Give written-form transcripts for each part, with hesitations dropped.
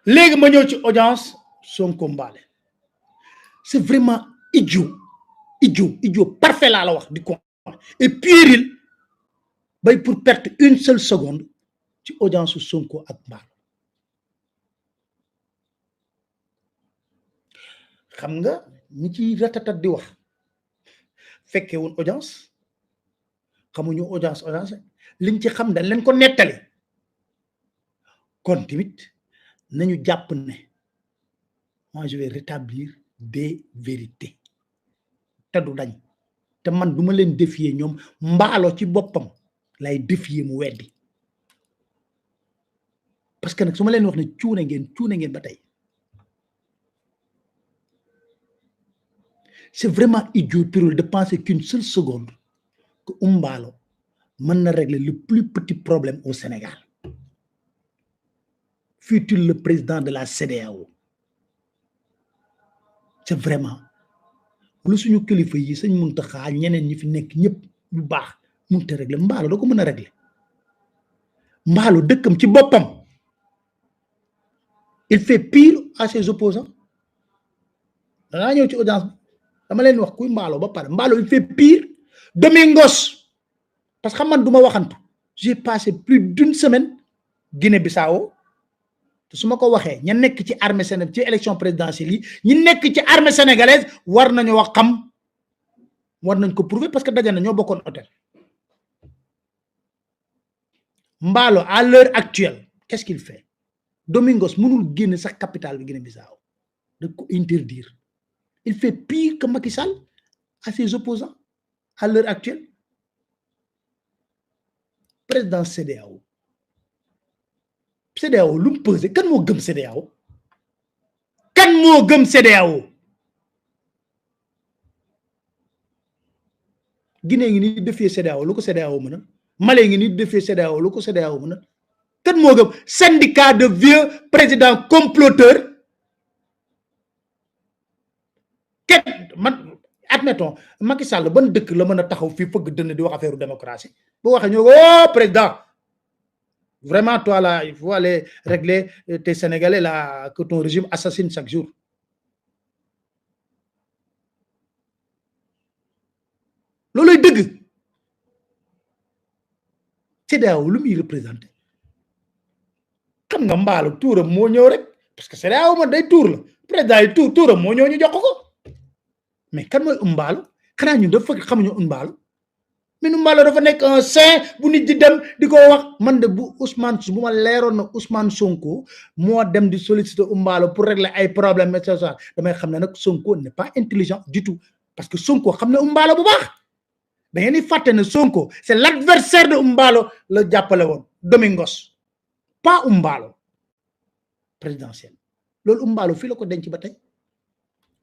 léegi ma ñëw ci audience Sonko Mbalé c'est vraiment idiot parfait laa la wax di ko et puéril bay pour perdre une seule seconde ci audience Sonko ak Mballo xam nga ñi ci ratatat di wax fekkee woon audience xamuñu audience liñ ci xam dañ leen ko nettali kon tamit nañu jàpp ne moi je vais rétablir des vérités te du dañ te man duma leen défier ñoom Mballo ci boppam lay défier mu weddi parce que nag su ma leen wax ne cuune ngeen ba tey c'est vraiment idiot de penser qu'une seule seconde que Mballo mën na régler le plus petit problème au Sénégal fut-il le président de la CEDEAO c'est vraiment lu suñu kilifa yi Sëñ Muntaxa ñeneen ñi fi nekk ñëpp lu baax mënut a régler Mballo da ko mën a régler Mballo dëkkam ci boppam il fait pire à ses opposants dangaa ñëw ci audience dama leen wax kuy Mballo ba pare Mballo il fait pire Domingos parce que man duma waxantu j'ai passé plus d'une semaine Guinée-Bissau te su ma ko waxee ña nekk ci armée sénégalaise ci élection présidentielle yi ñi nekk ci armée sénégalaise war nañu wax xam war nañ ko prouver parce que daje na ñoo bokkoon hôtel Mballo à l'heure actuelle qu'est-ce qu'il fait Domingos mënul génn sax capitale bi Guinée-Bissau da ko interdire il fait pire que Macky Sall à ses opposants à l'heure actuelle président CEDEAO lu mu pesé kan moo gëm CEDEAO Guinée ngi ni défier CEDEAO lu ko CEDEAO mën a Mali ngi ni défier CEDEAO lu ko CEDEAO mën a kan moo gëm syndicat de vieux président comploteur man admettons Macky Sall ban dëkk la mën a taxaw fii fëgg dënn di wax affaire démocratie bu waxee ñoo oh président vraiment toi là il faut aller régler tes Sénégalais là que ton régime assassine chaque jour looluy dëgg CEDEAO lu muy représenté xam nga Mballo tuuram moo ñëw rek parce que CEDEAO man day tuur la président yi tuuram moo ñëw ñu jox ko mais kan mooy Mballo xanaa ñun dafa fekk xamuñu Mballo mais Mballo dafa nekk un saint bu nit di dem di ko wax man de bu ma leeroon na Ousmane Sonko moo dem di solliciter Mballo pour régler ay problème et cetera damay xam ne nag Sonko n'est pas intelligent du tout parce que Sonko xam ne Mballo bu baax da ngeen di fàtte ne Sonko c'est l'adversaire de Mballo la jàppale woon Domingos pas Mballo présidentiel loolu Mballo fii la ko denc ba tey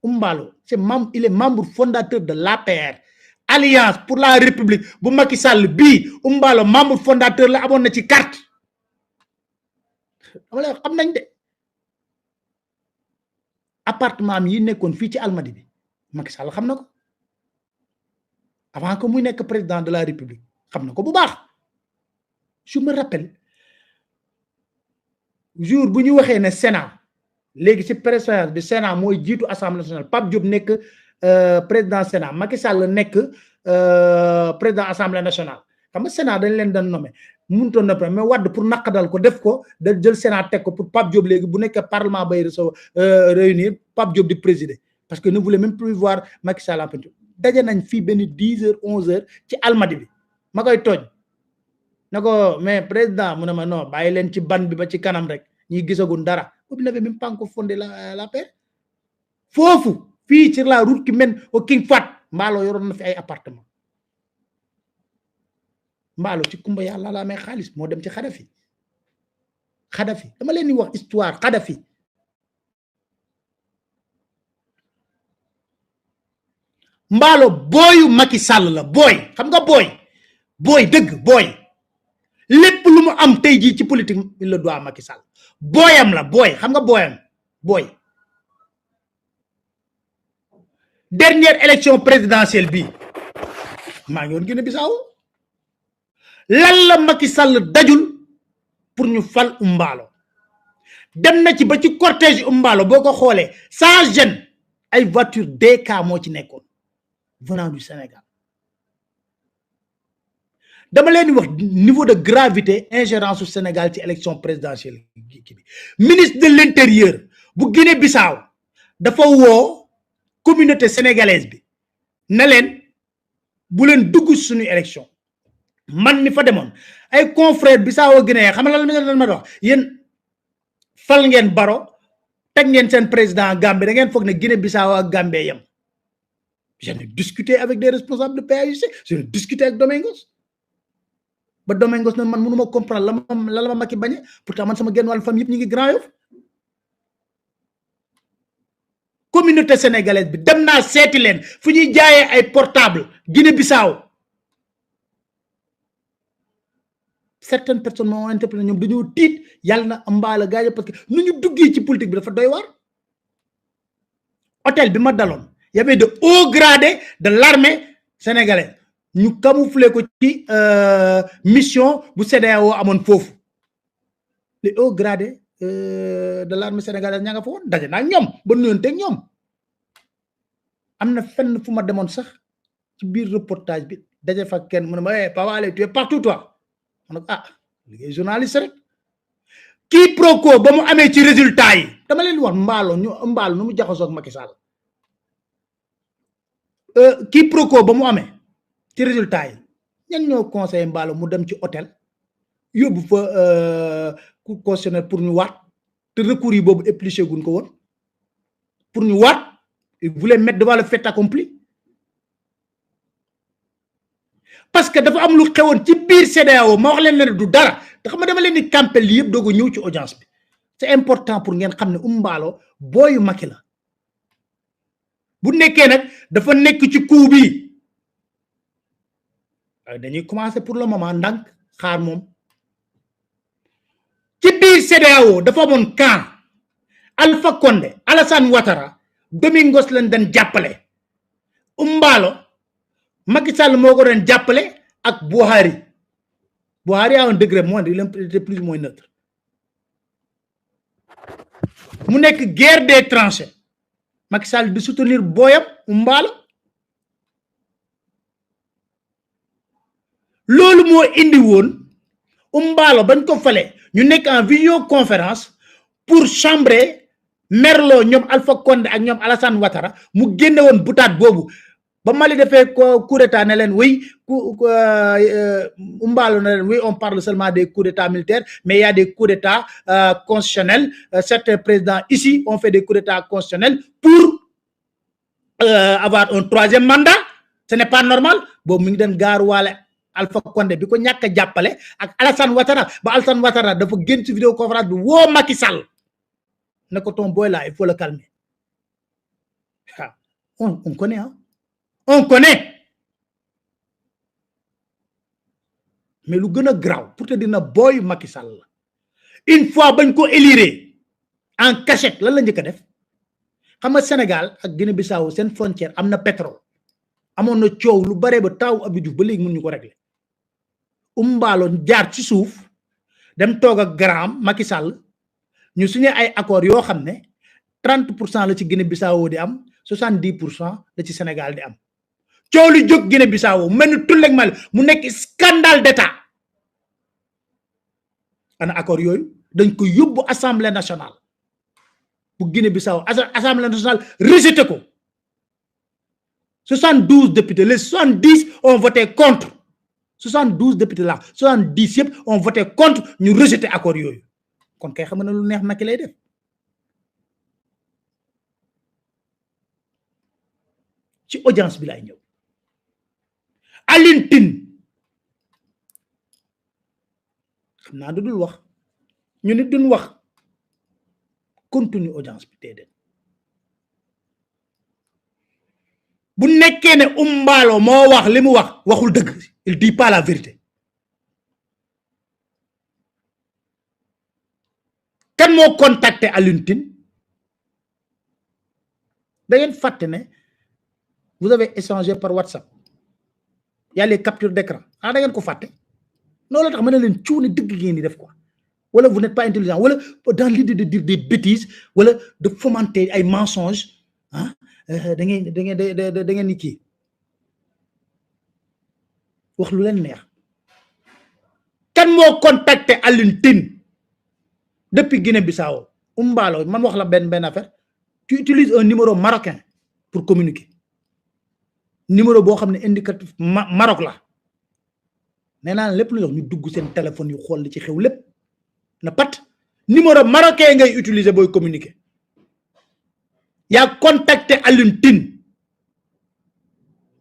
Mballo il est membre fondateur de l'APR Alliance pour la République bu Macky Sall bii Mballo membre fondateur la amoon na ci carte dama lay wax am nañ de appartement yi nekkoon fii ci Almadies bi Macky Sall xam na ko avant que muy nekk président de la République xam na ko bu baax je me rappelle jour bu ñu waxee ne Sénat léegi ci présidence bi Sénat mooy jiitu assemblée nationale Pape Diop nekk président Sénat Macky Sall nekk président assemblée nationale xam nga Sénat dañ leen doon nommé mënutoon na mais Wade pour naqadal ko def ko da jël Sénat teg ko pour Pape Diop léegi bu nekkee parlement bay réunir Pape Diop di présider parce que ne voulait même plus voir Macky Sall en peinture daje nañ fii benn 10h 11h ci Almadies bi ma koy tooñ na ko mais président mu ne ma non bàyyi leen ci ban bi ba ci kanam rek ñi gisagun dara boobu n'avait même pas encore fondé la paix foofu fii sur la route qui mène au King Fahd Mballo yoroon na fi ay appartement Mballo ci kumba yàlla la amee xaalis moo dem ci Kadhafi dama leen di wax histoire Kadhafi Mballo booyu Macky Sall la booy xam nga booy dëgg booy lépp lu mu am tey jii ci politique il le doit Macky Sall booyam la booy xam nga booy dernière élection présidentielle bi maa ngi woon Guinée-Bissau lan la Macky Sall dajul pour ñu fal Mballo dem na ci ba ci cortège Umbalo boko xolé sans gêne ay voiture DK mo ci nekkoon venant du Sénégal dama leen wax niveau de gravité ingérence au Sénégal ci élection présidentielle ministre de l'intérieur bu Guinée-Bissau dafa wo communauté sénégalaise bi na leen bu leen dugg suñu élection man mi fa demoon ay confrères Bissau Guinée xam nga lan ma wax yéen fal ngeen Baro teg ngeen sen président Gambie da ngeen foog ne Guinée-Bissau ak Gambie yam j'ai discuté avec des responsables de PAIC j'ai discuté avec Domingos ba Domingos na man mënuma comprendre la ma Macky bañe pourtant man sama genn wàllu famille yëpp ñi ngi Grand Yoff communauté sénégalaise bi dem naa seeti leen fu ñuy jaayee ay portable Guinée-Bissau certaines personnes m'ont interpellé ñoom dañoo tiit yàlla na Umbalo gaaño parce que nu ñu duggee ci politique bi dafa doy waar hôtel bi ma daloon y avait de hauts gradés de l'armée sénégalaise ñu camouflé ko ci mission bu CEDEAO amoon foofu les hauts gradés de l'armée sénégalaise ña nga fa woon daje naa ñoom ba nuyoon teg ñoom am na fenn fu ma demoon sax ci biir reportage bi daje fa kenn mu ne ma Pape Alé tu es partout toi ma ne ah liggéey journaliste rek kii proco ba mu amee ci résultat yi dama leen wax Umbalo nu mu jaxasoo ak Macky Sall kii proco ba mu amee ci résultat yi ñan ñoo conseillé Umbalo mu dem ci hôtel yóbbu fa cour constitutionnel pour ñu waat te recours yi boobu épluché guñ ko woon pour ñu waat il voulait mettre devant le fait accompli parce que dafa am lu xewoon ci biir CEDEAO ma wax leen ne du dara te xam nga dama leen di campel li yëpp doog a ñëw ci audience bi c'est important pour ngeen xam ne Umbalo booyu Macky la bu nekkee nag dafa nekk ci coup bi dañuy commencer pour le moment ndànk xaar moom ci biir CEDEAO dafa amoon camp Alpha Condé Alassane Ouattara Domingos lañ dañ jàppale Umbalo Macky Sall moo ko doon jàppale ak Buhari à un degré moindre il était plus ou moins neutre mu nekk guerre des tranchées Macky Sall di soutenir booyam Umbalo loolu moo indi woon Umbalo bañ ko fale ñu nekk en vidéoconférence pour chambrer merlo ñoom Alpha Condé ak ñoom Alassane Ouattara mu génne woon butaat boobu ba Mali defee coup d'état ne leen oui Umbalo ne leen oui on parle seulement des coups d'état militaires mais il y a des coups d'état constitutionnels certains présidents ici ont fait des coups d'état constitutionnels pour avoir un troisième mandat ce n'est pas normal boobu mi ngi den gaaruwaale Alpha Condé bi ko ñàkk a jàppale ak Alassane Ouattara ba Alassane Ouattara dafa génn ci vidéoconférence bi woo Macky Sall ne ko ton boy là il faut le calmer on connaît hein on connaît mais lu gën a grave pour te dire na boy Macky Sall une fois bañ ko élire en cachette lan la njëkk a def xam nga Sénégal ak Guinée-Bissau seen frontière am na pétrole amoon na coow lu bare ba taw Abdou Diouf ba léegi mun ñu ko régler Umbalo jaar ci suuf dem toog ak grand Macky Sall ñu signé ay accords yoo xam ne 30% la ci Guinée-Bissau di am 70% la ci Sénégal di am coow li jóg Guinée-Bissau mel ni tulleeg mal mu nekk scandale d'état ana accord yooyu dañ ko yóbbu assemblée nationale bu Guinée-Bissau assemblée nationale rejeté ko 72 députés les 70 ont voté contre 72 députés là 70 yëpp ont voté contre ñu rejeté accord yooyu kon kay xam na lu neex Macky lay def ci audience bi lay ñëw Alioune Tine xam naa du dul wax ñu nit duñ wax contenu audience bi déedéet bu nekkee ne Umbalo moo wax li mu wax waxul dëgg il dit pas la vérité kan moo contacté Alioune Tine da ngeen fàtte ne vous avez échangé par WhatsApp y a les captures d'écran da ngeen ko fàtte noonu la tax ma ne leen cuuni dëgg ngeen di def quoi wala vous n'êtes pas intelligent wala dans l'idée de dire des bêtises wala de fomenter ay mensonges ah da ngeen ni kii wax lu leen neex. kan moo contacté Alioune Tine depuis Guinée-Bissau Umbalo man wax la benn affaire tu utilises un numéro marocain pour communiquer numéro boo xam ne indicatif Maroc la nee naa lépp lu yox ñu dugg seen téléphone yu xool li ci xew lépp na pat numéro marocain ngay utiliser booy communiquer yaa contacté Alioune Tine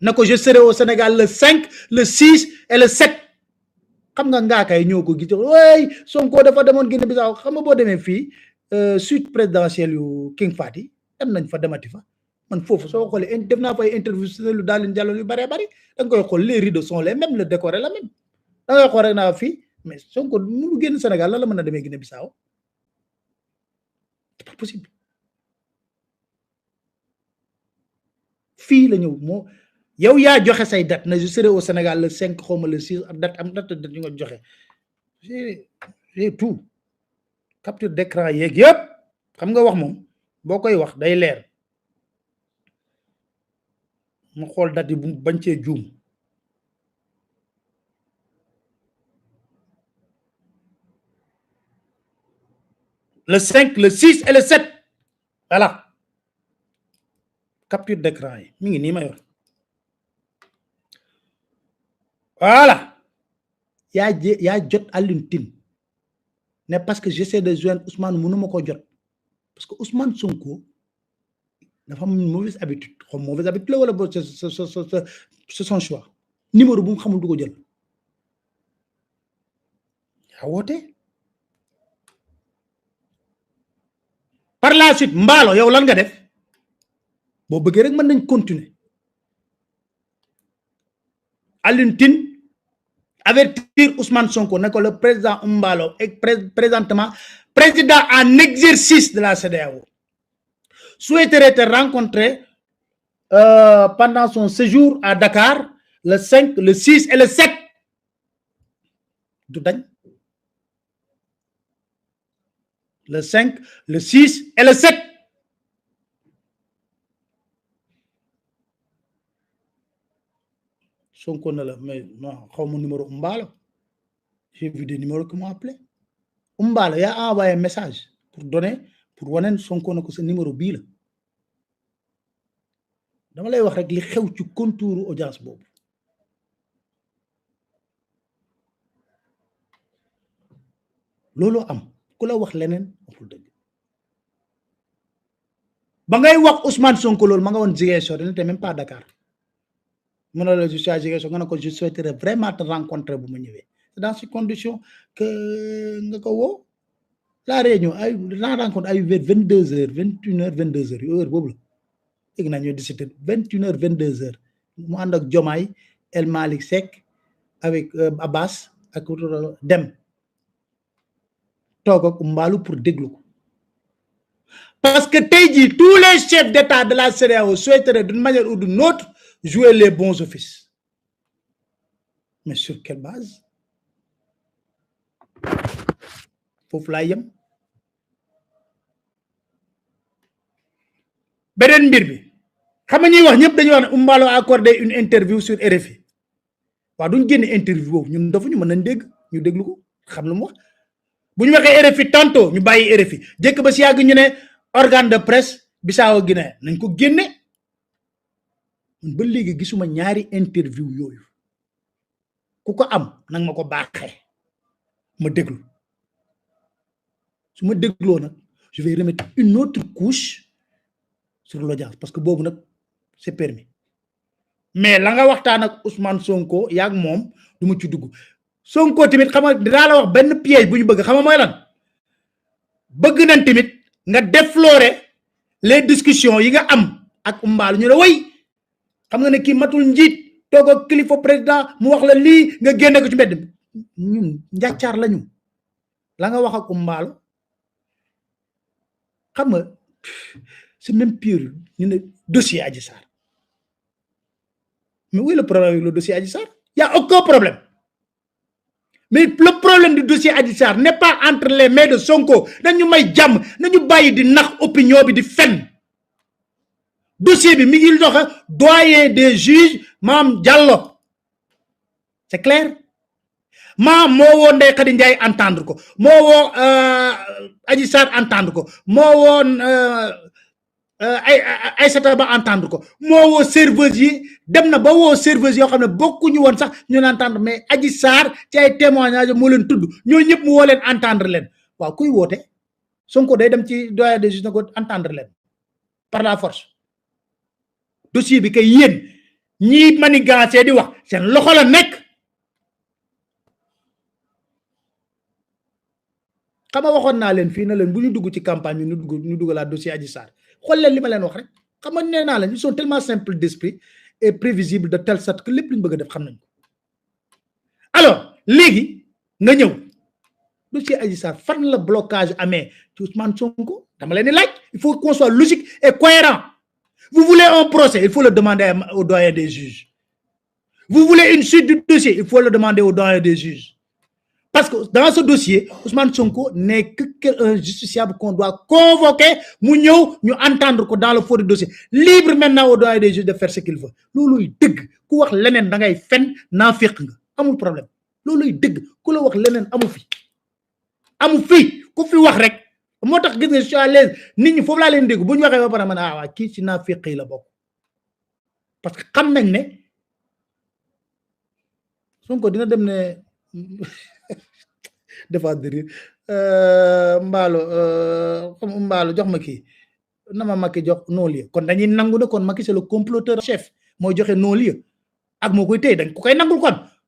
na ko je serai au Sénégal le 5 le 6 et le 7 xam nga ngaa kay ñoo ko gis way Sonko dafa demoon Guinée Bissau xam nga boo demee fii suite présidentielle yu King Fahd dem nañ fa demati fa man foofu soo xoolee def naa fay interview lu daal di jàllale yu bëree bëri da nga koy xool les rideaux sont les mêmes le décor est la même da ngay xool rek naa fii mais Sonko mënu génn Sénégal lan la mën a demee Guinée Bissau c'est pas possible fii la ñëw moo yow yaa joxe say date na je serai au Sénégal le 5 xawma le 6 ak date am date yu nga joxe j'ai tout capture d'écran yeeg yëpp xam nga wax moom boo koy wax day leer mu xool date yi bu bañ cee juum le 5 le 6 et le 7 voilà capture d'écran yi mi ngi nii ma yor voilà yaa jot Alioune Tine ne parce que j'essaie de joindre Ousmane mënuma ko jot parce que Ousmane Sonko dafa am une mauvaise habitude comme mauvaise habitude la wala bo c'est son choix numéro bu mu xamul du ko jël yaa woote par la suite Mballo yow lan nga def boo bëggee rek mën nañ continuer Alioune Tine avertir Ousmane Sonko ne ko le président Mballo est présentement président en exercice de la CEDEAO souhaiterait te rencontrer pendant son séjour à Dakar le 5 le 6 et le 7 du dañ le 5 le 6 et le 7 Sonko ne la mais non xaw ma numéro Mballo j'ai vu des numéros qui m'ont appelé Mballo yaa envoyé message pour wane Sonko na ko sa numéro bii la dama lay wax rek li xew ci contour audience boobu loolu am ku la wax leneen waxul dëgg ba ngay wax Ousmane Sonko loolu ma nga woon Ziguinchor n'était même pas Dakar mu ne la je suis à Ziguinchor nga ne ko je souhaiterais vraiment te rencontrer bu ma ñëwee c'est dans ces conditions que nga ko woo la réunion ay la rencontre ay 22h 21h 22h heure boobu la léegi naa ñoo 17h 21h 22h mu ànd ak Diomaye El Malick Seck avec Abbas ak dem toog ak Mballo pour déglu ko parce que tey jii tous les chefs d'État de la CEDEAO souhaiteraient d'une manière ou d'une autre jouer les bons offices mais sur quelle base foofu laa yem beneen mbir bi xam nga ñuy wax ñëpp dañuy wax ne Mballo a accordé une interview sur RFI waaw duñ génne interview boobu ñun dafa ñu mën nañ dégg ñu déglu ko xam lu mu wax bu ñu waxee RFI tantôt ñu bàyyi RFI jëkk ba si yàgg ñu ne organe de presse Bissau Guinée nañ ko génne man ba léegi gisuma ñaari interview yooyu ku ko am nag ma ko baaxee ma déglu su ma dégloo nag je vais remettre une autre couche sur l'audience parce que boobu nag c'est permis mais la nga waxtaan ak Ousmane Sonko yaag moom du ma ci dugg Sonko tamit xam nga dinaa la wax benn piège bu ñu bëgg xam nga mooy lan bëgg nañ tamit nga déflorer les discussions yi nga am ak Mballo ñu ne way xam nga ne kii matul njiit toog ak kilifa président mu wax la lii nga génne ko ci mbedd ñun njàccaar lañu la nga wax ak Mballo xam nga c'est même pire ñu ne dossier Adji Sarr mais où est le problème avec le dossier Adji Sarr y a aucun problème mais le problème du dossier Adji Sarr n'est pas entre les mains de Sonko nañu may jàmm nañu bàyyi di nax opinion bi di fen dossier bi mi ngi dox doyen des juges Mame Diallo c'est clair moo woo Ndeye Khady Ndiaye entendre ko moo woo Adji Sarr entendre ko moo woo Aïssata Ba entendre ko moo woo serveuse yi dem na ba woo serveuse yoo xam ne bokkuñu woon sax ñu entendre mais Adji Sarr ci ay témoignage moo leen tudd ñoo ñëpp mu woo leen entendre leen waaw kuy woote Sonko day dem ci doyen des juges na ko entendre leen par la force dossier bi kay yéen ñi manigancé di wax seen loxo la nekk xam nga waxoon naa leen fii na leen bu ñu dugg ci campagne bi ñu dugg la dossier Adji Sarr xool leen li ma leen wax rek xam nga nee naa leen ils sont tellement simples d'esprit et prévisibles de telle sorte que lépp lu ñu bëgg a def xam nañ ko alors léegi nga ñëw dossier Adji Sarr fan la blocage amee ci Ousmane Sonko dama leen di laaj il faut qu'on soit logique et cohérent vous voulez un procès il faut le demander au doyen des juges vous voulez une suite du dossier il faut le demander au doyen des juges parce que dans ce dossier Ousmane Sonko n'est qu'un justiciable qu'on doit convoquer mu ñëw ñu entendre ko dans le fond du dossier libre maintenant au doyen des juges de faire ce qu'il veut looluy dëgg ku wax leneen da ngay fen naafiq nga amul problème looluy dëgg ku la wax leneen amu fi ku fi wax rek moo tax gis nga je suis à l'aise nit ñi foofu laa leen dégg bu ñu waxee ba pare man waa kii ci naafiq yi la bokk parce que xam nañ ne Sonko dina dem ne defaat de rire mbaalo jox ma kii na ma Macky jox non-lieu kon dañuy nangu ne kon Macky c'est le comploteur chef mooy joxe non-lieu ak moo koy téye dañ ko koy nangul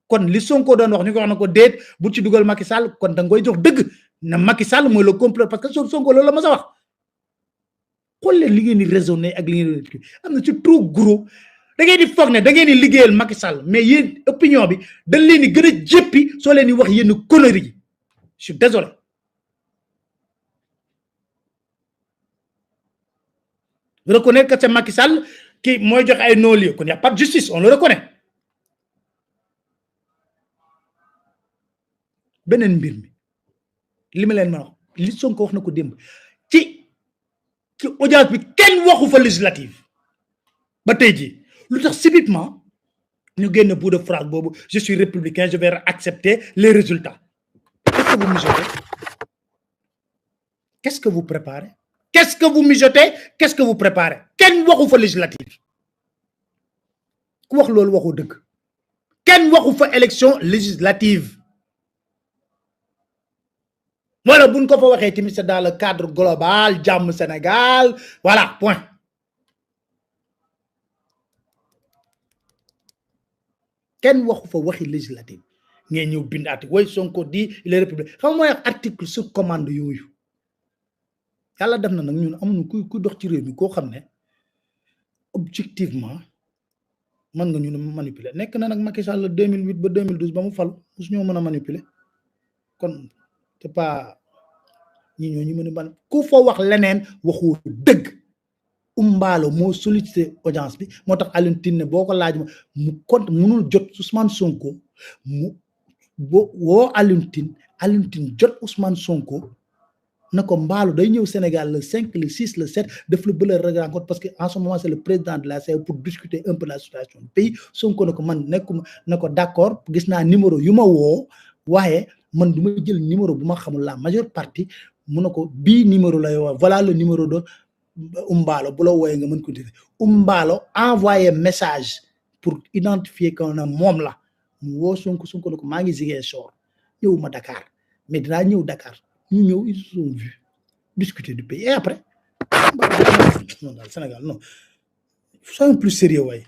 kon li Sonko doon wax ñu ko wax na ko déet bu ci dugal Macky Sall kon da nga koy jox dëgg na Macky Sall mooy le complot parce que Sonko loolu la ma sa wax xool leen li ngeen di raisonner ak li ngeen di am na ci trop gros da ngeen di foog ne da ngeen di liggéeyal Macky Sall mais yéen opinion bi dañ leen di gën a jéppi soo leen di wax yenn conneries yi je suis désolé reconnaître que c'est Macky Sall qui mooy joxe ay non-lieu kon y a pas de justice on le reconnaît beneen mbir mi li ma leen ma wax li Sonko wax na ko démb ci audience bi kenn waxu fa législative ba tey jii lu tax subitement ñu génn bout de phrase boobu je suis républicain je vais accepter les résultats qu'est-ce que vous mijotez qu'est-ce que vous préparez qu'est-ce que vous mijotez qu'est-ce que vous préparez kenn waxu fa législative ku wax loolu waxu dëgg kenn waxu fa élection législative wala buñ ko fa waxee tamit c'est dans le cadre global jàmm Sénégal voilà point kenn waxu fa waxi législative ngeen ñëw bind article way Sonko di il est républicain xam nga mooy article sur commande yooyu yàlla def na nag ñun amuñu ku dox ci réew mi koo xam ne objectivement mën nga ñu ne manipuler nekk na nag Macky Sall 2008 ba 2012 ba mu fal mosu ñoo mën a manipuler kon c'est pas ñi ñoo ñu mën a ban ku fa wax leneen waxu dëgg Umbaalo moo sollicité audience bi moo tax Alioune Tine ne boo ko laaj ma mu compte mënul jot Ousmane Sonko mu woo Alioune Tine jot Ousmane Sonko na ko Mbaalo day ñëw Sénégal le 5 le 6 le 7 def la bële rencontre parce que en ce moment c'est le président de la CEDEAO pour discuter un peu la situation du pays Sonko na ko man nekkuma na ko d'accord gis naa numéro yu ma woo waaye man du ma jël numéro bu ma xamul la majeure partie mu na ko bii numéro lay woo voilà le numéro de Umbaalo bu la wooyee nga mën ko def Umbaalo envoyé message pour identifier que na moom la mu woo Sonko na ko maa ngi Ziguinchor ñëwuma Dakar mais dinaa ñëw Dakar ñu ñëw ils se sont vus discuter du pays et après non daal Sénégal non soyons plus sérieux waaye